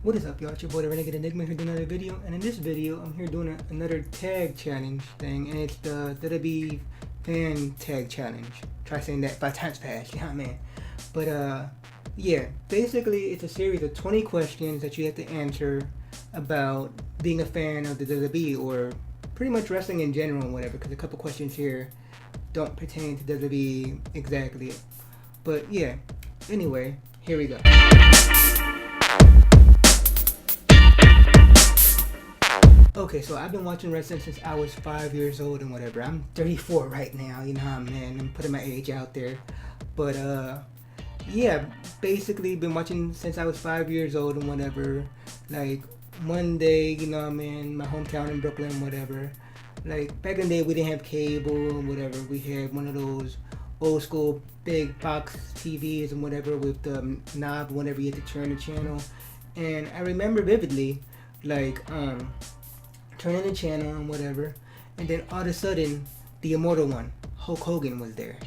What is up, y'all? It's your boy, the Renegade Enigma, here doing another video. And in this video, I'm here doing another tag challenge thing. And it's the WWE Fan Tag challenge. Try saying that 5 times fast, you know what I mean? But, yeah. Basically, it's a series of 20 questions that you have to answer about being a fan of the WWE or pretty much wrestling in general and whatever. Because a couple questions here don't pertain to WWE exactly. But, yeah. Anyway, here we go. Okay, so I've been watching wrestling since I was 5 years old and whatever. I'm 34 right now, you know how I'm putting my age out there. But, yeah, basically been watching since I was 5 years old and whatever. Like, one day, you know what I mean, my hometown in Brooklyn, whatever. Like, back in the day, we didn't have cable and whatever. We had one of those old school big box TVs and whatever with the knob whenever you had to turn the channel. And I remember vividly, like, turning the channel and whatever, and then all of a sudden, the immortal one, Hulk Hogan, was there.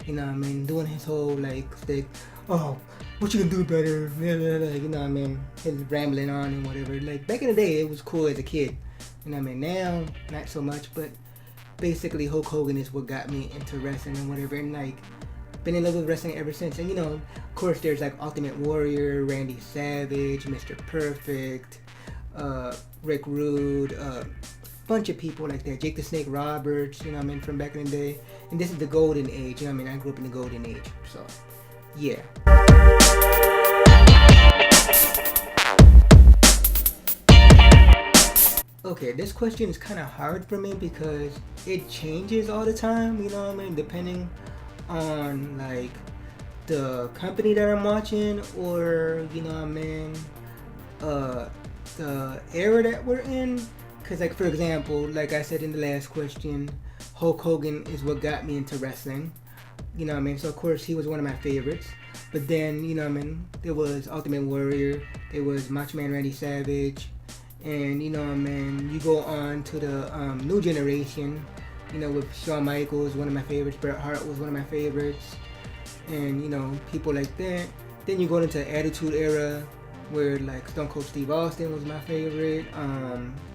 You know what I mean? Doing his whole, like, oh, what you gonna do better? You know what I mean? His rambling on and whatever. Like, back in the day, it was cool as a kid. You know what I mean? Now, not so much, but basically, Hulk Hogan is what got me into wrestling and whatever. And, like, been in love with wrestling ever since. And, you know, of course, there's, like, Ultimate Warrior, Randy Savage, Mr. Perfect, Rick Rude, bunch of people like that. Jake the Snake Roberts, you know what I mean, from back in the day. And this is the golden age, you know what I mean? I grew up in the golden age, so, yeah. Okay, this question is kind of hard for me because it changes all the time, you know what I mean? Depending on, like, the company that I'm watching or, you know what I mean, the era that we're in. Because, like, for example, like I said in the last question, Hulk Hogan is what got me into wrestling. You know what I mean? So, of course, he was one of my favorites. But then, you know what I mean, there was Ultimate Warrior, there was Macho Man Randy Savage, and, you know what I mean, you go on to the new generation, you know, with Shawn Michaels, one of my favorites, Bret Hart was one of my favorites, and, you know, people like that. Then you go into the Attitude Era, where, like, Stone Cold Steve Austin was my favorite,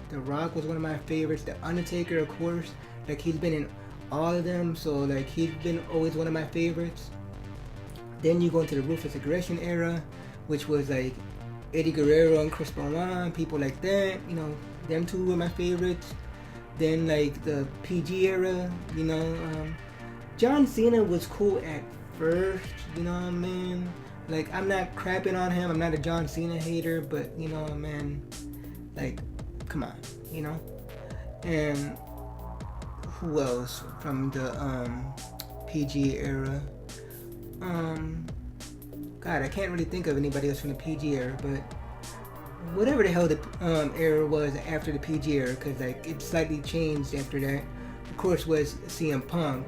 The Rock was one of my favorites, The Undertaker, of course, like, he's been in all of them, so, like, he's been always one of my favorites. Then you go into the Ruthless Aggression era, which was, like, Eddie Guerrero and Chris Benoit, people like that, you know, them two were my favorites. Then, like, the PG era, you know, John Cena was cool at first, you know what I mean? Like, I'm not crapping on him, I'm not a John Cena hater, but, you know, man, like, come on, you know? And who else from the PG era? God, I can't really think of anybody else from the PG era, but whatever the hell the era was after the PG era, because, like, it slightly changed after that. Of course, was CM Punk,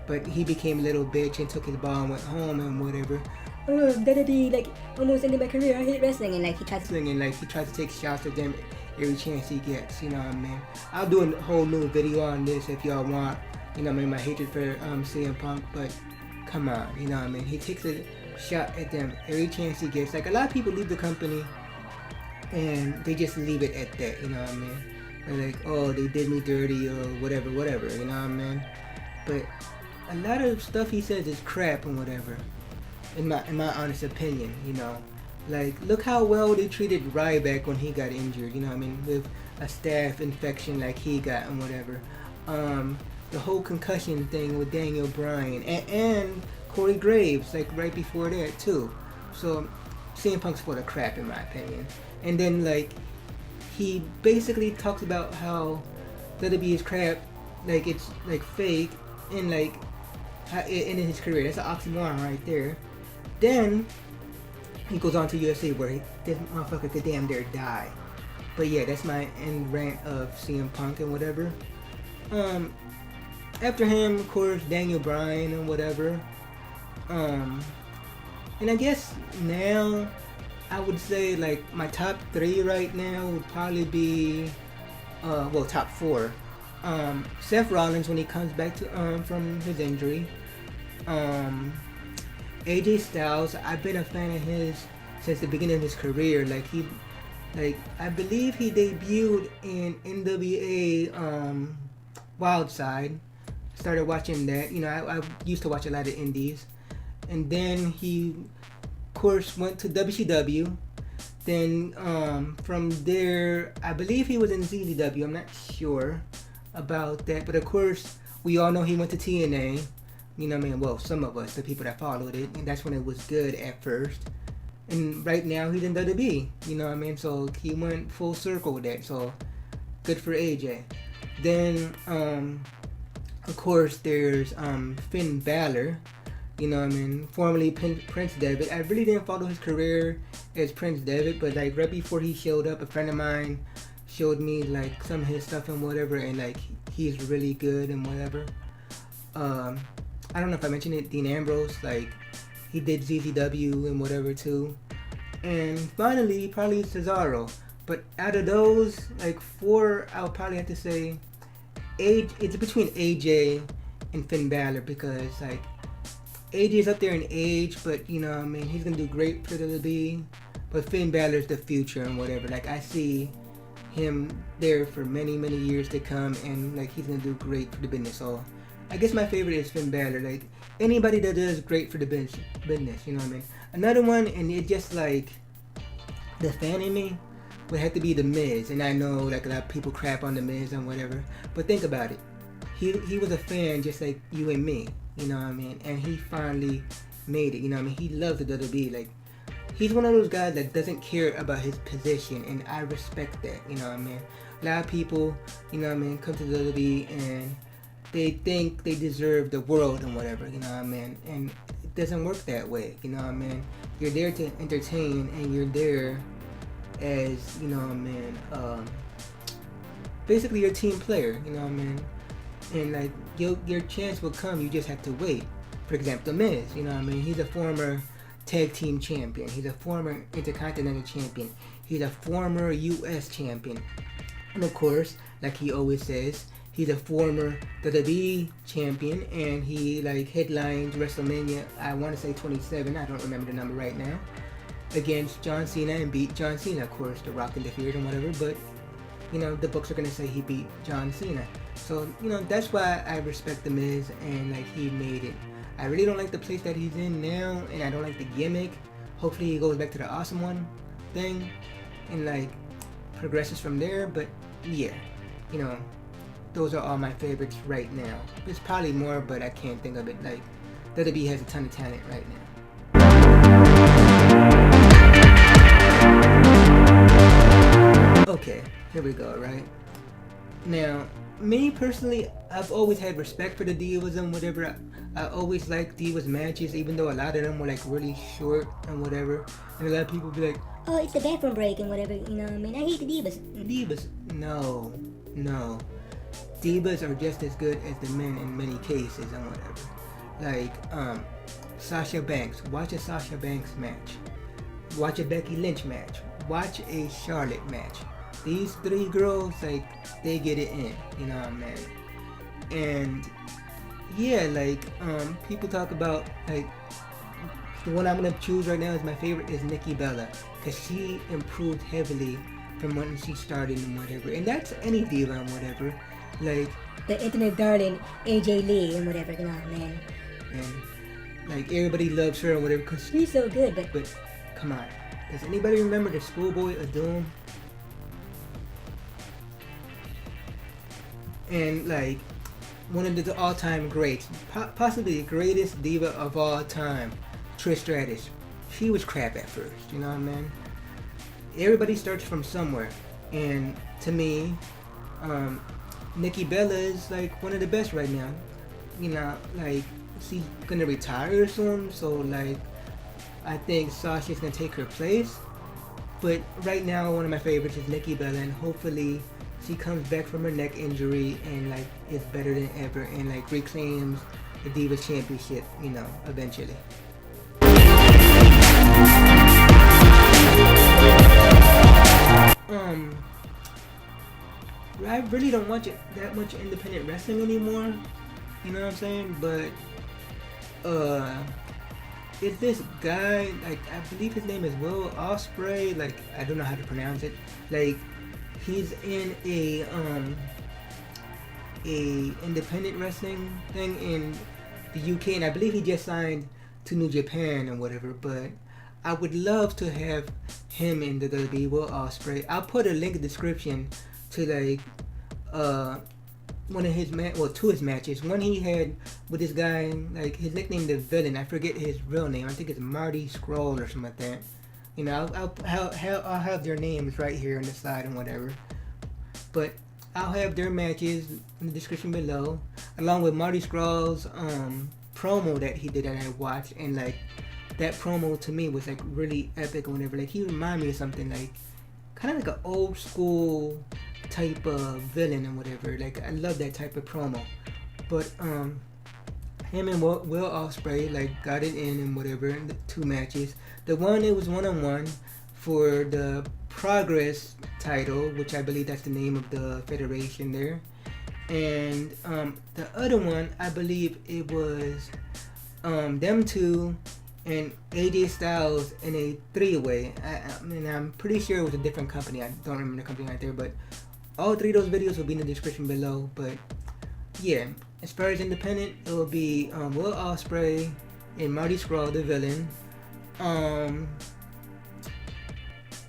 but he became a little bitch and took his ball and went home and whatever. WWE, like, almost ended my career. I hate wrestling, and, like, he tries to take shots at them every chance he gets, you know what I mean? I'll do a whole new video on this if y'all want, you know what I mean, my hatred for CM Punk, but come on, you know what I mean? He takes a shot at them every chance he gets. Like, a lot of people leave the company and they just leave it at that, you know what I mean? They're like, oh, they did me dirty or whatever, you know what I mean? But a lot of stuff he says is crap and whatever. In my honest opinion, you know, like, look how well they treated Ryback when he got injured, you know what I mean, with a staph infection like he got and whatever. The whole concussion thing with Daniel Bryan and Corey Graves, like, right before that too. So CM Punk's full of crap in my opinion. And then, like, he basically talks about how WWE is crap, like, it's, like, fake, and, like, in his career. That's an oxymoron right there. Then he goes on to USA where this motherfucker could damn dare die. But yeah, that's my end rant of CM Punk and whatever. After him, of course, Daniel Bryan and whatever. And I guess now I would say, like, my top 3 right now would probably be, well, top 4. Seth Rollins when he comes back to from his injury. AJ Styles, I've been a fan of his since the beginning of his career. Like, he Like I believe he debuted in NWA Wildside. Started watching that. You know, I used to watch a lot of indies, and then he, of course, went to WCW. Then from there, I believe he was in ZZW. I'm not sure about that, but of course, we all know he went to TNA. You know what I mean? Well, some of us, the people that followed it, and that's when it was good at first. And right now he's in WWE. You know what I mean? So he went full circle with that. So good for AJ. Then of course there's Finn Balor. You know what I mean? Formerly Prince Devitt. I really didn't follow his career as Prince Devitt, but like right before he showed up, a friend of mine showed me like some of his stuff and whatever, and like he's really good and whatever. I don't know if I mentioned it, Dean Ambrose, like he did ZZW and whatever too. And finally, probably Cesaro. But out of those, like four, I'll probably have to say it's between AJ and Finn Balor, because like AJ's up there in age, but you know what I mean, he's gonna do great for the WWE. But Finn Balor's the future and whatever. Like I see him there for many, many years to come, and like he's gonna do great for the business. So I guess my favorite is Finn Balor. Like anybody that does great for the business, you know what I mean. Another one, and it just like the fan in me would have to be The Miz. And I know like a lot of people crap on The Miz and whatever, but think about it. He was a fan just like you and me, you know what I mean. And he finally made it, you know what I mean. He loves the WWE. Like he's one of those guys that doesn't care about his position, and I respect that, you know what I mean. A lot of people, you know what I mean, come to the WWE and they think they deserve the world and whatever, you know what I mean. And it doesn't work that way, you know what I mean. You're there to entertain, and you're there as, you know what I mean, basically your team player, you know what I mean. And like your chance will come, you just have to wait. For example, The Miz, you know what I mean. He's a former tag team champion. He's a former intercontinental champion. He's a former U.S. champion. And of course, like he always says, he's a former WWE champion, and he like headlined WrestleMania, I want to say 27, I don't remember the number right now, against John Cena, and beat John Cena. Of course, The Rock interfered and whatever, but you know, the books are going to say he beat John Cena. So, you know, that's why I respect The Miz, and like he made it. I really don't like the place that he's in now, and I don't like the gimmick. Hopefully he goes back to the Awesome One thing and like progresses from there, but yeah, you know, those are all my favorites right now. There's probably more, but I can't think of it. Like, WWE has a ton of talent right now. Okay, here we go, right? Now, me personally, I've always had respect for the Divas and whatever. I always liked Divas matches, even though a lot of them were like really short and whatever. And a lot of people be like, oh, it's the bathroom break and whatever, you know what I mean. I hate the Divas. Divas? No. Divas are just as good as the men in many cases and whatever. Like, Sasha Banks. Watch a Sasha Banks match. Watch a Becky Lynch match. Watch a Charlotte match. These three girls, like, they get it in, you know what I mean? And yeah, like, people talk about, like, the one I'm gonna choose right now is my favorite is Nikki Bella, because she improved heavily from when she started and whatever. And that's any diva and whatever. Like the internet darling AJ Lee and whatever, you know, man. And like everybody loves her and whatever, cause she's so good. But come on, does anybody remember the Schoolboy of Doom? And like one of the all-time greats, possibly the greatest diva of all time, Trish Stratus. She was crap at first, you know what I mean? Everybody starts from somewhere, and to me, Nikki Bella is like one of the best right now. You know, like she's gonna retire soon, so like I think Sasha's gonna take her place. But right now, one of my favorites is Nikki Bella, and hopefully she comes back from her neck injury and like is better than ever and like reclaims the Divas Championship, you know, eventually. I really don't watch it that much independent wrestling anymore. You know what I'm saying? But It's this guy, like I believe his name is Will Ospreay. Like I don't know how to pronounce it. Like he's in a independent wrestling thing in the UK, and I believe he just signed to New Japan and whatever. But I would love to have him in the WWE. Will Ospreay. I'll put a link in the description to like one of his two his matches. One he had with this guy, like his nickname the Villain. I forget his real name. I think it's Marty Scroll or something like that. You know, I'll have their names right here on the side and whatever. But I'll have their matches in the description below, along with Marty Scroll's promo that he did that I watched, and like that promo to me was like really epic or whatever. Like he reminded me of something like kind of like an old school type of villain and whatever. Like I love that type of promo. But him and Will Ospreay like got it in and whatever in the 2 matches. The one it was 1-on-1 for the Progress title, which I believe that's the name of the federation there. And the other one, I believe it was them two and AJ Styles in a 3-way. I mean, I'm pretty sure it was a different company. I don't remember the company right there, but all 3 of those videos will be in the description below. But yeah, as far as independent, it will be Will Ospreay and Marty Scurll, the Villain.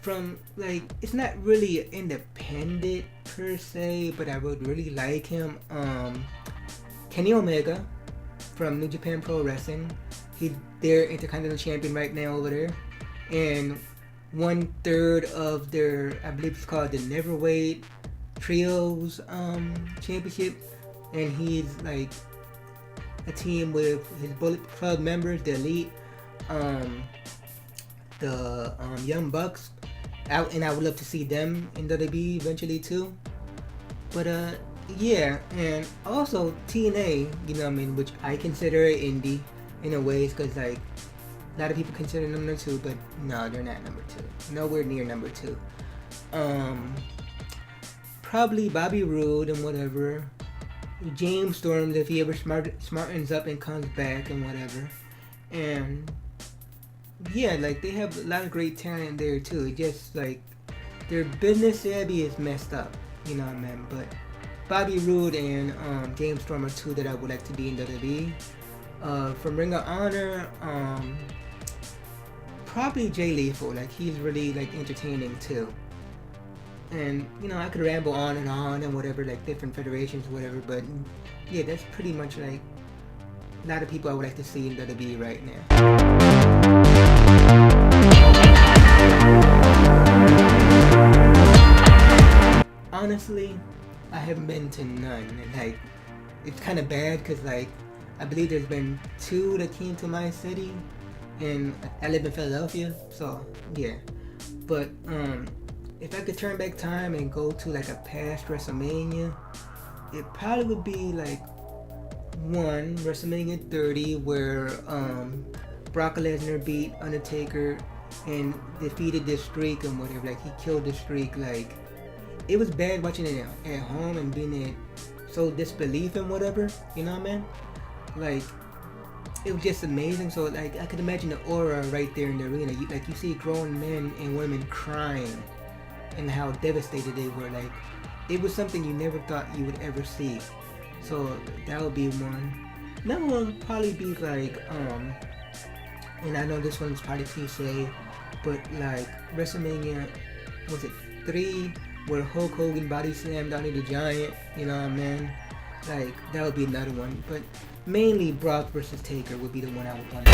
From like, it's not really independent per se, but I would really like him. Kenny Omega from New Japan Pro Wrestling. He's their Intercontinental Champion right now over there, and 1/3 of their, I believe it's called the Neverweight Trios Championship, and he's like a team with his Bullet Club members, the Elite, the Young Bucks. And I would love to see them in WWE eventually too. But yeah, and also TNA, you know what I mean, which I consider indie in a way, because like a lot of people consider them number 2, but no, they're not number 2. Nowhere near number 2. Probably Bobby Roode and whatever. James Storm if he ever smartens up and comes back and whatever. And yeah, like they have a lot of great talent there too. It just like their business savvy is messed up, you know what I mean? But Bobby Roode and James Storm are 2 that I would like to be in WWE. From Ring of Honor, probably Jay Lethal. Like he's really like entertaining too. And you know, I could ramble on and whatever, like different federations or whatever. But yeah, that's pretty much like a lot of people I would like to see in WWE right now. Honestly, I haven't been to none, and like it's kind of bad because like I believe there's been 2 that came to my city, and I live in Philadelphia, so yeah. But if I could turn back time and go to like a past WrestleMania, it probably would be like WrestleMania 30, where Brock Lesnar beat Undertaker and defeated this streak and whatever. Like he killed the streak. Like it was bad watching it at home and being in so disbelief and whatever. You know what I mean? Like it was just amazing. So like I could imagine the aura right there in the arena. You see grown men and women crying and how devastated they were. Like it was something you never thought you would ever see. So that would be one. Another one would probably be like and I know this one's probably cliche, but like WrestleMania, was it 3, where Hulk Hogan body slammed Andre the Giant, you know what I mean? Like that would be another one. But mainly Brock versus Taker would be the one I would want to.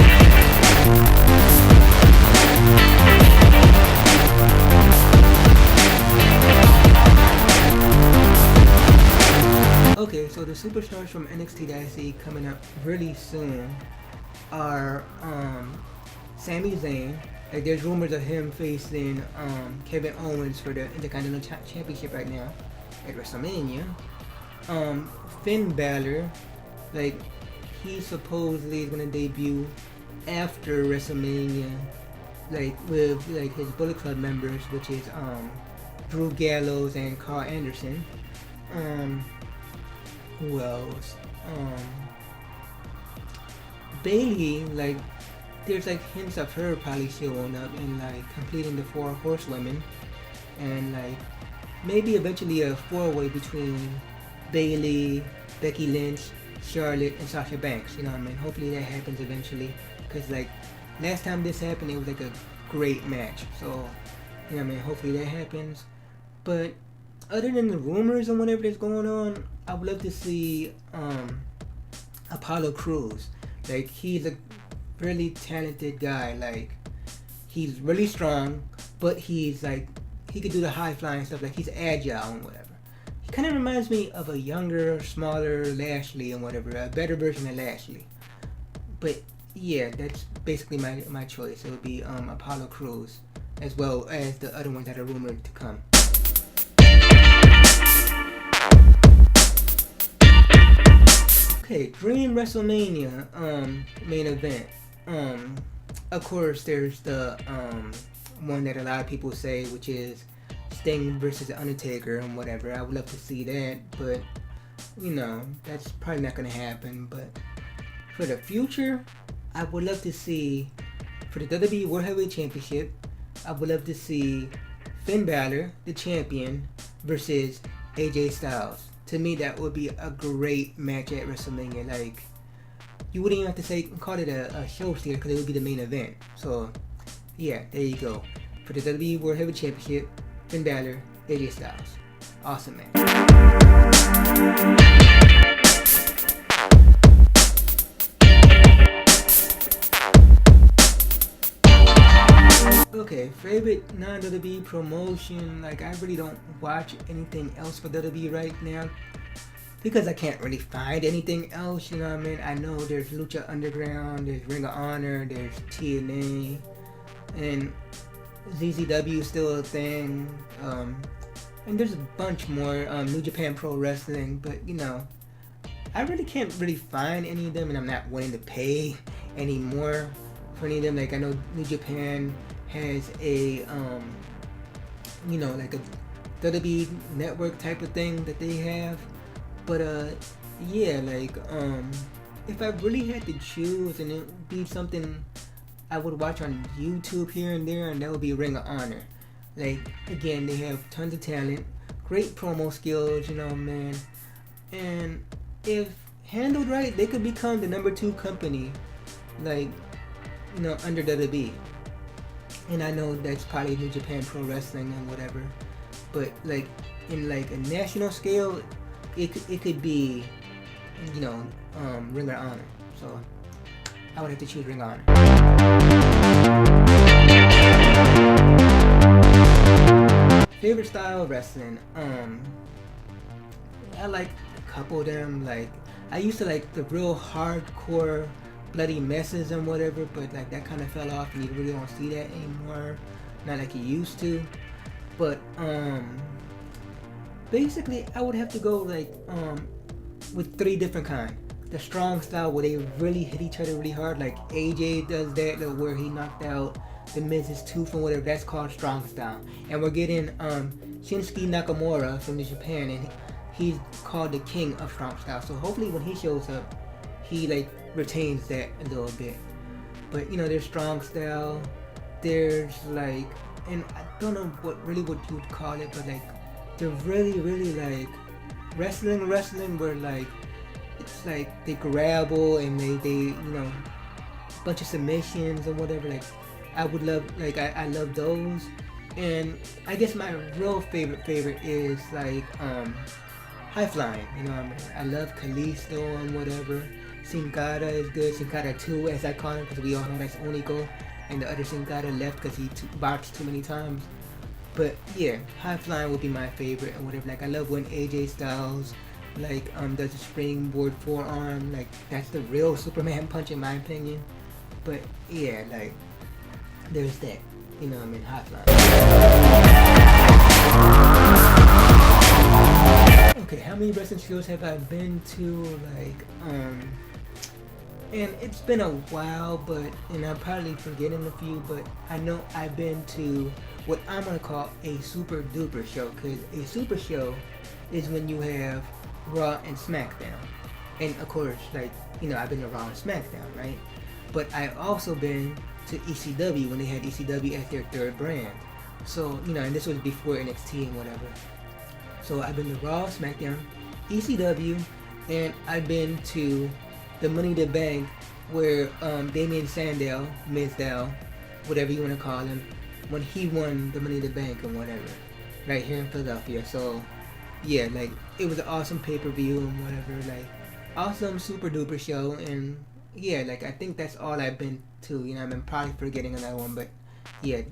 Okay, so the superstars from NXT that I see coming up really soon are Sami Zayn. Like there's rumors of him facing Kevin Owens for the Intercontinental Championship right now at WrestleMania. Finn Balor, like he supposedly is gonna debut after WrestleMania, like with like his Bullet Club members, which is Drew Gallows and Carl Anderson. Who else? Bailey, like there's like hints of her probably showing up and like completing the 4 horsewomen, and like maybe eventually a 4-way between Bailey, Becky Lynch, Charlotte, and Sasha Banks. You know what I mean? Hopefully that happens eventually, because like last time this happened, it was like a great match. So you know what I mean? Hopefully that happens. But other than the rumors and whatever that's going on, I would love to see Apollo Crews. Like, he's a really talented guy. Like, he's really strong, but he's like, he could do the high flying stuff. Like, he's agile and whatever. He kind of reminds me of a younger, smaller Lashley and whatever, a better version of Lashley. But yeah, that's basically my choice. It would be Apollo Crews, as well as the other ones that are rumored to come. Okay, Dream WrestleMania main event. Of course, there's the one that a lot of people say, which is Sting versus The Undertaker and whatever. I would love to see that, but you know, that's probably not gonna happen. But for the future, I would love to see, for the WWE World Heavyweight Championship, I would love to see Finn Balor, the champion, versus AJ Styles. To me, that would be a great match at WrestleMania. Like, you wouldn't even have to call it a show stealer, because it would be the main event. So, yeah, there you go. For the WWE World Heavyweight Championship, Finn Balor, AJ Styles. Awesome match. Okay, favorite non-WWE promotion. Like, I really don't watch anything else for WWE right now, because I can't really find anything else, you know what I mean? I know there's Lucha Underground, there's Ring of Honor, there's TNA, and ZZW is still a thing, and there's a bunch more, New Japan Pro Wrestling, but you know, I really can't really find any of them, and I'm not willing to pay any more for any of them. Like, I know New Japan has a, you know, like a WWE network type of thing that they have. But yeah, like if I really had to choose, and it would be something I would watch on YouTube here and there, and that would be Ring of Honor. Like, again, they have tons of talent, great promo skills, you know, man. And if handled right, they could become the #2 company, like, you know, under WWE. And I know that's probably New Japan Pro Wrestling and whatever, but like in like a national scale, it could be, you know, Ring of Honor. So I would have to choose Ring of Honor. Favorite style of wrestling. I like a couple of them. Like, I used to like the real hardcore bloody messes and whatever, but like that kind of fell off, and you really don't see that anymore, not like you used to. But basically I would have to go like with 3 different kinds. The strong style, where they really hit each other really hard, like AJ does that, where he knocked out the Miz's tooth and whatever. That's called strong style. And we're getting Shinsuke Nakamura from Japan, and he's called the king of strong style. So hopefully when he shows up, he like retains that a little bit. But you know, there's strong style, there's like, and I don't know what you would call it, but like they're really like wrestling where like it's like they grapple and they you know, a bunch of submissions and whatever. Like, I would love, like I love those. And I guess my real favorite is like high flying, you know what I mean? I love Kalisto and whatever. Sin Cara is good. Sin Cara 2, as I call him, because we all know that's Oniko, and the other Sin Cara left because he boxed too many times. But yeah, high flying would be my favorite and whatever. Like, I love when AJ Styles like does a springboard forearm. Like, that's the real Superman punch in my opinion. But yeah, like there's that. You know what I mean? High flying. Okay, how many wrestling shows have I been to? Like, and it's been a while, but, and I'm probably forgetting a few, but I know I've been to what I'm gonna call a super duper show, because a super show is when you have Raw and SmackDown. And of course, like, you know, I've been to Raw and SmackDown, right? But I also been to ECW when they had ECW as their third brand. So, and this was before NXT and whatever. So I've been to Raw, SmackDown, ECW, and I've been to the Money in the Bank where Damien Sandow, Mizdow, whatever you want to call him, when he won the Money in the Bank and whatever, right here in Philadelphia. So yeah, like it was an awesome pay-per-view and whatever, like awesome super duper show. And yeah, like I think that's all I've been to. I'm probably forgetting another one, but yeah,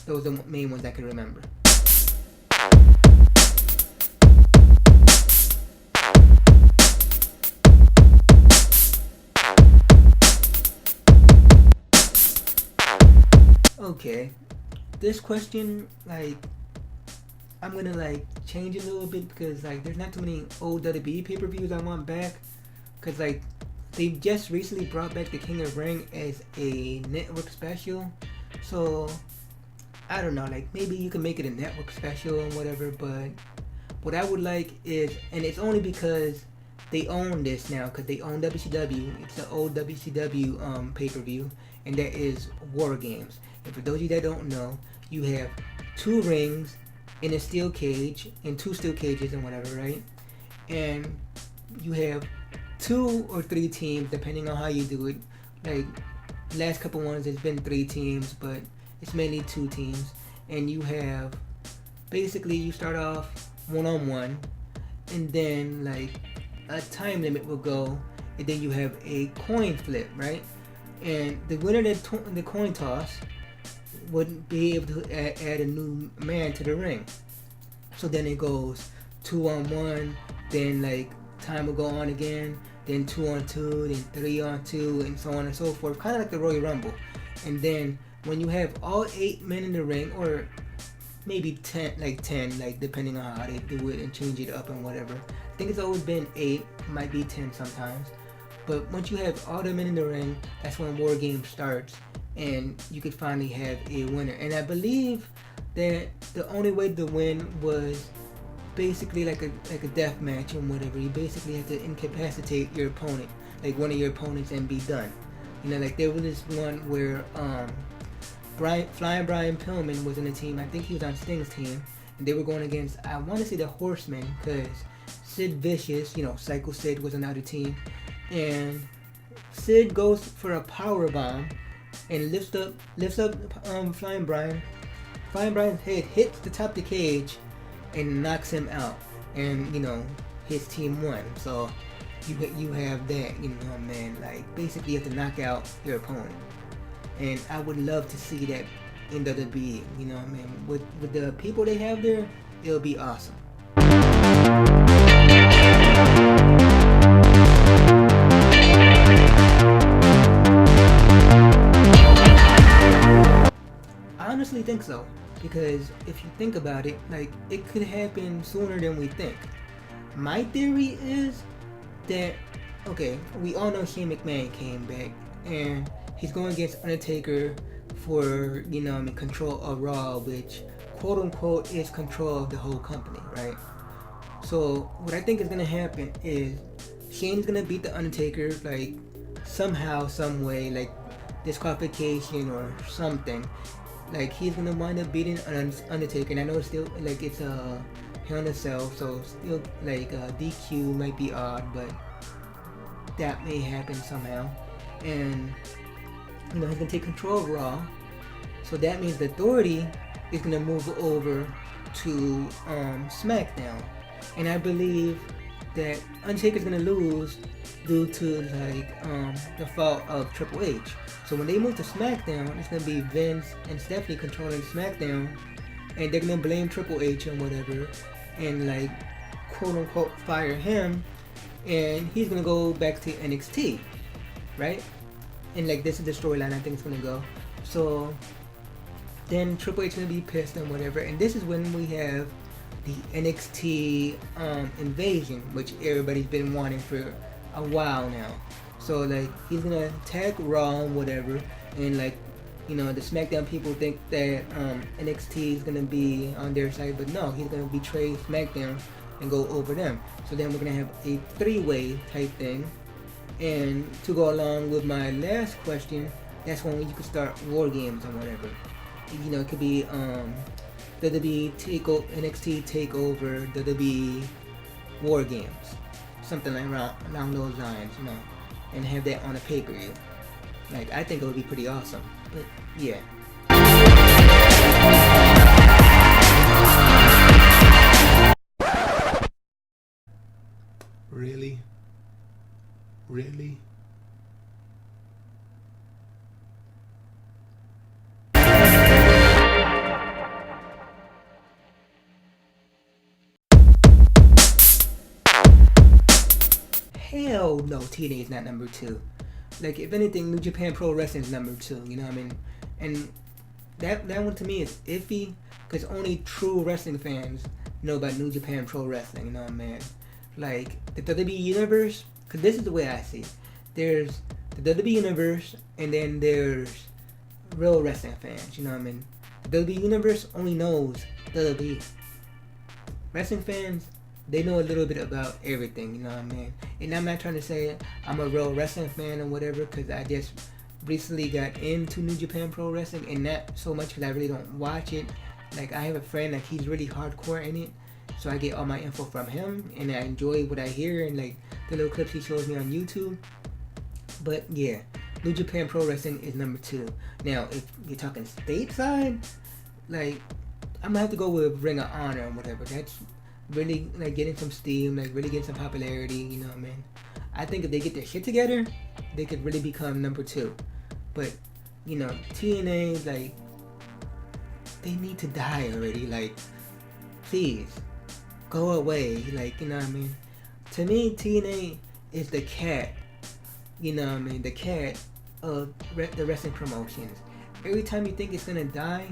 those are the main ones I can remember. Okay, this question, like, I'm gonna like change it a little bit because like there's not too many old WWE pay-per-views I want back, because like they just recently brought back the King of Ring as a network special. So I don't know, like maybe you can make it a network special and whatever, but what I would like is, and it's only because they own this now, because they own WCW. It's an old WCW pay-per-view, and that is War Games. And for those of you that don't know, you have 2 rings in a steel cage, and 2 steel cages and whatever, right? And you have 2 or 3 teams depending on how you do it. Like last couple ones, it's been 3 teams, but it's mainly 2 teams. And you have basically you start off 1-on-1, and then like a time limit will go, and then you have a coin flip, right? And the winner of the coin toss would be able to add a new man to the ring. So then it goes 2-on-1, then like time will go on again, then 2-on-2, then 3-on-2, and so on and so forth, kind of like the Royal Rumble. And then when you have all 8 men in the ring, or maybe 10, like depending on how they do it and change it up and whatever. I think it's always been 8, might be 10 sometimes. But once you have all the men in the ring, that's when War Games starts, and you could finally have a winner. And I believe that the only way to win was basically like a death match and whatever. You basically have to incapacitate your opponent, like one of your opponents, and be done. Like there was this one where Flying Brian Pillman was in the team. I think he was on Sting's team, and they were going against, I want to say, the Horsemen, because Sid Vicious, Psycho Sid, was on the other team. And Sid goes for a power bomb and lifts up Flying Brian. Flying Brian's head hits the top of the cage and knocks him out, and his team won. So you have that, man. Like basically you have to knock out your opponent, and I would love to see that in WWE. With the people they have there, it'll be awesome. I honestly think so, because if you think about it, like it could happen sooner than we think. My theory is that, okay, we all know Shane McMahon came back, and he's going against Undertaker for, control of Raw, which quote unquote is control of the whole company, right? So what I think is gonna happen is Shane's gonna beat the Undertaker, like somehow, some way, like disqualification or something. Like he's gonna wind up beating Undertaker, and I know it's still like it's a Hell in a Cell, so still like DQ might be odd, but that may happen somehow. And he's gonna take control of Raw, so that means the Authority is gonna move over to SmackDown, and I believe that Undertaker's gonna lose due to the fault of Triple H. So when they move to SmackDown, it's gonna be Vince and Stephanie controlling SmackDown, and they're gonna blame Triple H and whatever, and like quote unquote fire him, and he's gonna go back to NXT, right? And like this is the storyline I think it's gonna go. So then Triple H is gonna be pissed and whatever, and this is when we have the NXT invasion, which everybody's been wanting for a while now. So like he's gonna attack Raw and whatever, and like the SmackDown people think that NXT is gonna be on their side, but no, he's gonna betray SmackDown and go over them. So then we're gonna have a 3-way type thing, And to go along with my last question, that's when you could start war games or whatever. You know, it could be WWE NXT Takeover, WWE War Games, something like along those lines, you know, and have that on a pay-per-view. Like, I think it would be pretty awesome. But yeah. Really? Really? Hell no, TNA is not number 2. Like, if anything, New Japan Pro Wrestling is number 2, you know what I mean? And that one to me is iffy, because only true wrestling fans know about New Japan Pro Wrestling, you know what I mean? Like, the WWE Universe, because this is the way I see it. There's the WWE Universe, and then there's real wrestling fans, you know what I mean? The WWE Universe only knows WWE. Wrestling fans, they know a little bit about everything, you know what I mean? And I'm not trying to say I'm a real wrestling fan or whatever, because I just recently got into New Japan Pro Wrestling, and not so much because I really don't watch it. Like, I have a friend, like, he's really hardcore in it, so I get all my info from him, and I enjoy what I hear, and, like, the little clips he shows me on YouTube. But, yeah, New Japan Pro Wrestling is number 2. Now, if you're talking stateside, like, I'm gonna have to go with Ring of Honor and whatever. That's really, like, getting some steam, like, really getting some popularity, you know what I mean? I think if they get their shit together, they could really become number 2. But, you know, TNA, like, they need to die already. Like, please, go away. Like, you know what I mean? To me, TNA is the cat, you know what I mean? The cat of the wrestling promotions. Every time you think it's gonna die,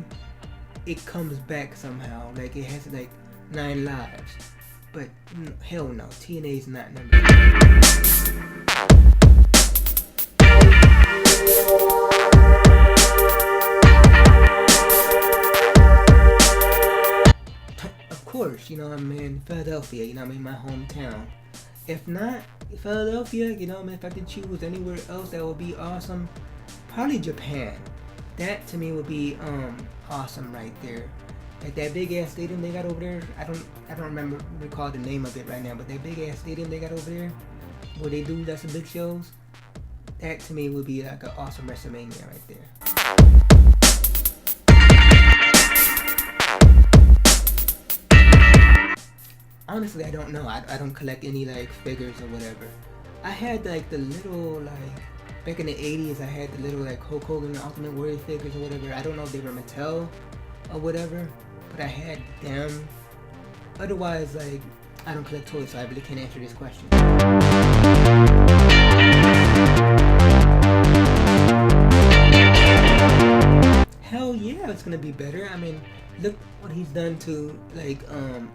it comes back somehow. Like, it has, like, 9 lives. But hell no, TNA is not number 2. Of course, you know what I mean, Philadelphia, you know what I mean, my hometown. If not Philadelphia, you know what I mean, if I could choose anywhere else that would be awesome, probably Japan. That to me would be awesome right there. Like, that big ass stadium they got over there. I don't recall the name of it right now, but that big ass stadium they got over there, where they do lots of big shows. That to me would be like an awesome WrestleMania right there. Honestly, I don't know. I don't collect any, like, figures or whatever. I had, like, the little, like, back in the 80s, I had the little, like, Hulk Hogan Ultimate Warrior figures or whatever. I don't know if they were Mattel or whatever, but I had them. Otherwise, like, I don't collect toys, so I really can't answer this question. Hell yeah, it's gonna be better. I mean, look what he's done to, like,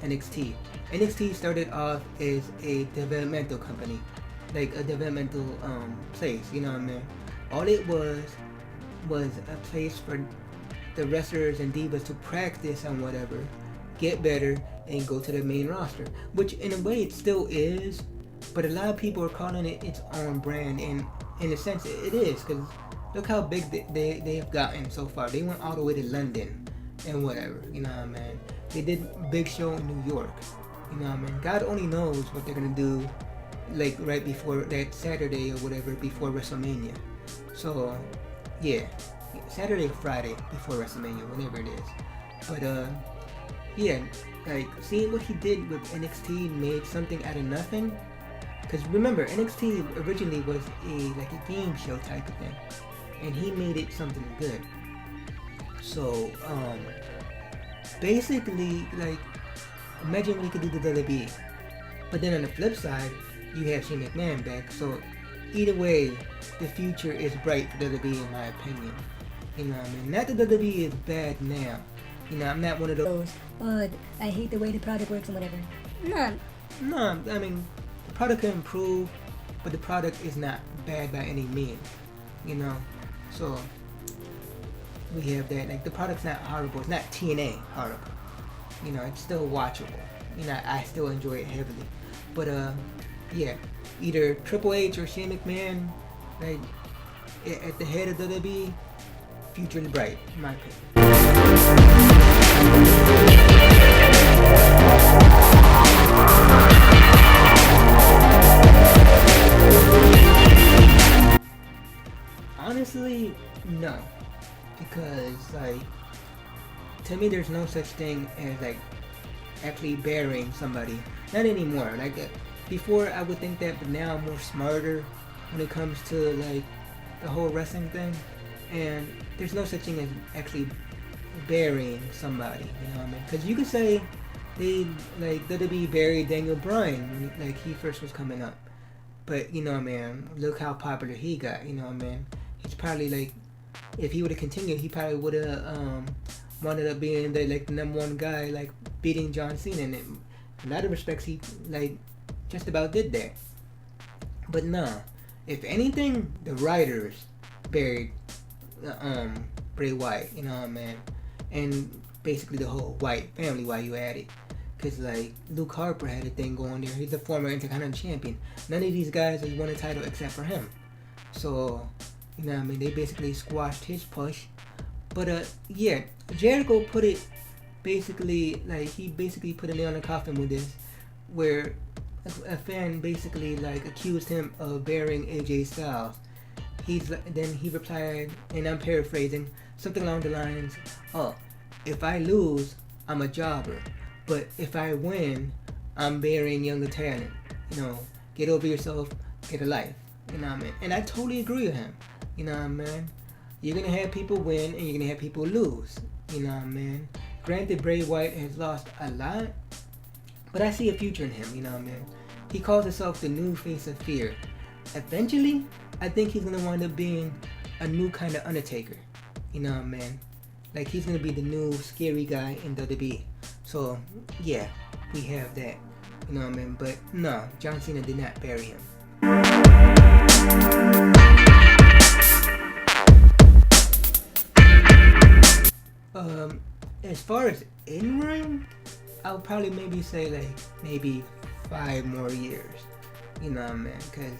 NXT. NXT started off as a developmental company, like a developmental place, you know what I mean? All it was a place for the wrestlers and divas to practice and whatever, get better, and go to the main roster. Which in a way it still is, but a lot of people are calling it its own brand, and in a sense it is, because look how big they have gotten so far. They went all the way to London and whatever, you know what I mean? They did a big show in New York, you know what I mean? God only knows what they're gonna do, like, right before that Saturday or whatever, before WrestleMania. So yeah, Saturday or Friday before WrestleMania, whenever it is. But yeah, like, seeing what he did with NXT made something out of nothing. Because remember, NXT originally was like a game show type of thing, and he made it something good. So basically, like, imagine we could do the WWE, but then on the flip side, you have Shane McMahon back. So either way, the future is bright for WWE, in my opinion. You know what I mean? Not that WWE is bad now. You know, I'm not one of those. I hate the way the product works and whatever. No, I mean, the product can improve, but the product is not bad by any means. You know, so we have that. Like, the product's not horrible. It's not TNA horrible. You know, it's still watchable. You know, I still enjoy it heavily. But yeah, either Triple H or Shane McMahon, like at the head of WWE, future is bright, in my opinion. Honestly, no, because like to me, there's no such thing as like actually burying somebody. Not anymore. Like before, I would think that, but now I'm more smarter when it comes to like the whole wrestling thing. And there's no such thing as actually burying somebody. You know what I mean? Because you could say they like WWE buried Daniel Bryan when like he first was coming up. But you know, man, look how popular he got. You know, man, he's probably like, if he would have continued, he probably would have wound up being the like the #1 guy, like beating John Cena. And in a lot of respects, he like just about did that. But nah, if anything, the writers buried Bray Wyatt. You know what I mean? And basically the whole Wyatt family. Why you at it? Because like Luke Harper had a thing going there. He's a former Intercontinental Champion. None of these guys has won a title except for him. So you know what I mean? They basically squashed his push. But yeah, Jericho put it basically like he basically put a nail in the coffin with this, where a fan basically like accused him of burying AJ Styles. Then he replied, and I'm paraphrasing, something along the lines, "Oh, if I lose, I'm a jobber. But if I win, I'm burying younger talent. You know, get over yourself, get a life." You know what I mean? And I totally agree with him. You know what I mean? You're gonna have people win and you're gonna have people lose. You know what I mean? Granted, Bray Wyatt has lost a lot, but I see a future in him. You know what I mean? He calls himself the new face of fear. Eventually, I think he's gonna wind up being a new kind of Undertaker. You know what I mean? Like he's gonna be the new scary guy in WWE. So yeah, we have that. You know what I mean? But no, John Cena did not bury him. As far as in ring, I would probably maybe say like maybe 5 more years. You know what I mean? Because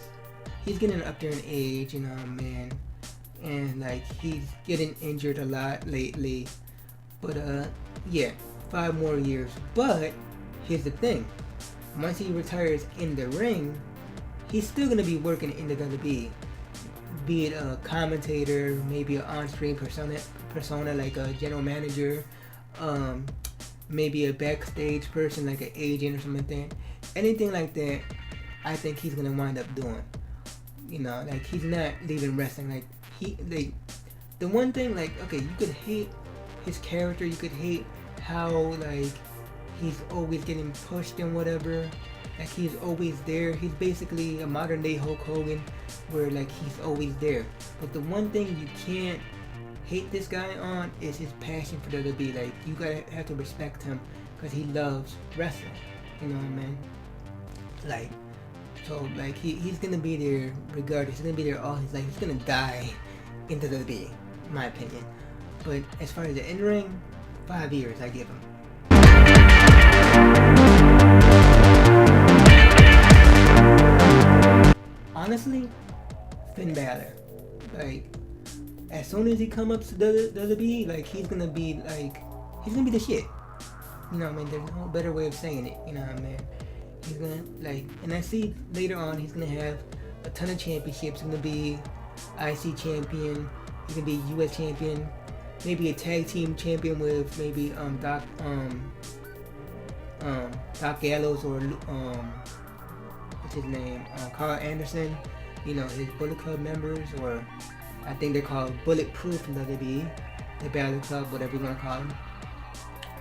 he's getting up there in age. You know what I mean? And like he's getting injured a lot lately. But yeah, 5 more years. But here's the thing: once he retires in the ring, he's still gonna be working in the WWE. Be it a commentator, maybe an on-screen persona like a general manager, maybe a backstage person like an agent or something like that. Anything like that, I think he's gonna wind up doing. You know, like he's not leaving wrestling. Like the one thing, like, okay, you could hate his character, you could hate how like he's always getting pushed and whatever. Like he's always there. He's basically a modern day Hulk Hogan, where like he's always there. But the one thing you can't hate this guy on is his passion for WWE. Like you gotta have to respect him because he loves wrestling. You know what I mean? Like, so like he's gonna be there regardless. He's gonna be there all his life. He's gonna die into WWE, in my opinion. But as far as the in ring, 5 years I give him. Honestly, Finn Balor. Like, as soon as he come up to WWE, like he's gonna be the shit. You know what I mean? There's no better way of saying it. You know what I mean? He's gonna like, and I see later on he's gonna have a ton of championships. He's gonna be IC champion. He's gonna be US champion. Maybe a tag team champion with maybe Doc Gallows or what's his name? Carl Anderson. You know, his Bullet Club members, or I think they're called Bulletproof in WWE, the Balor Club, whatever you want to call them.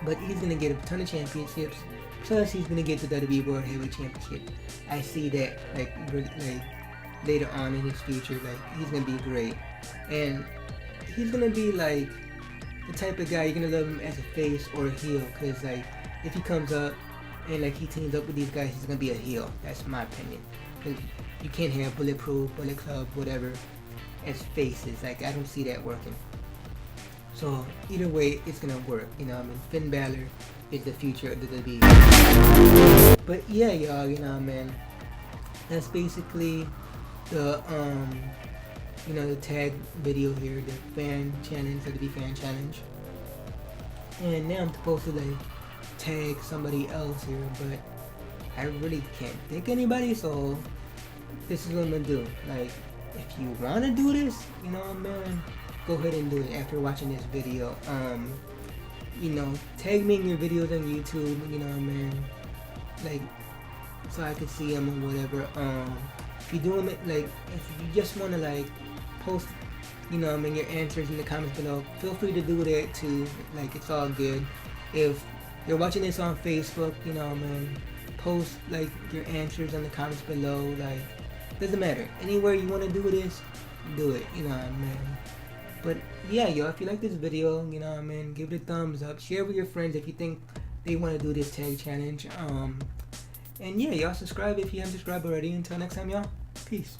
But he's gonna get a ton of championships. Plus, he's gonna get the WWE World Heavyweight Championship. I see that like later on in his future, like he's gonna be great, and he's gonna be like the type of guy you're gonna love him as a face or a heel. Cause like if he comes up and like he teams up with these guys, he's gonna be a heel. That's my opinion. Cause you can't have Bulletproof, Bullet Club, whatever as faces. Like I don't see that working. So either way, it's gonna work. You know what I mean? Finn Balor is the future of the WWE. But yeah, y'all, you know what I mean? That's basically the the tag video here, the fan challenge, the WWE Fan Challenge. And now I'm supposed to like tag somebody else here, but I really can't think anybody, so this is what I'm gonna do. Like, if you wanna do this, man, go ahead and do it after watching this video. Tag me in your videos on YouTube, man, like, so I can see them or whatever. If you're doing it, like, if you just wanna like post, your answers in the comments below, feel free to do that too. Like, it's all good. If you're watching this on Facebook, man, post like your answers in the comments below. Like, doesn't matter. Anywhere you want to do this, do it. But yeah, yo, if you like this video, give it a thumbs up. Share with your friends if you think they want to do this tag challenge. And yeah, y'all subscribe if you haven't subscribed already. Until next time, y'all. Peace.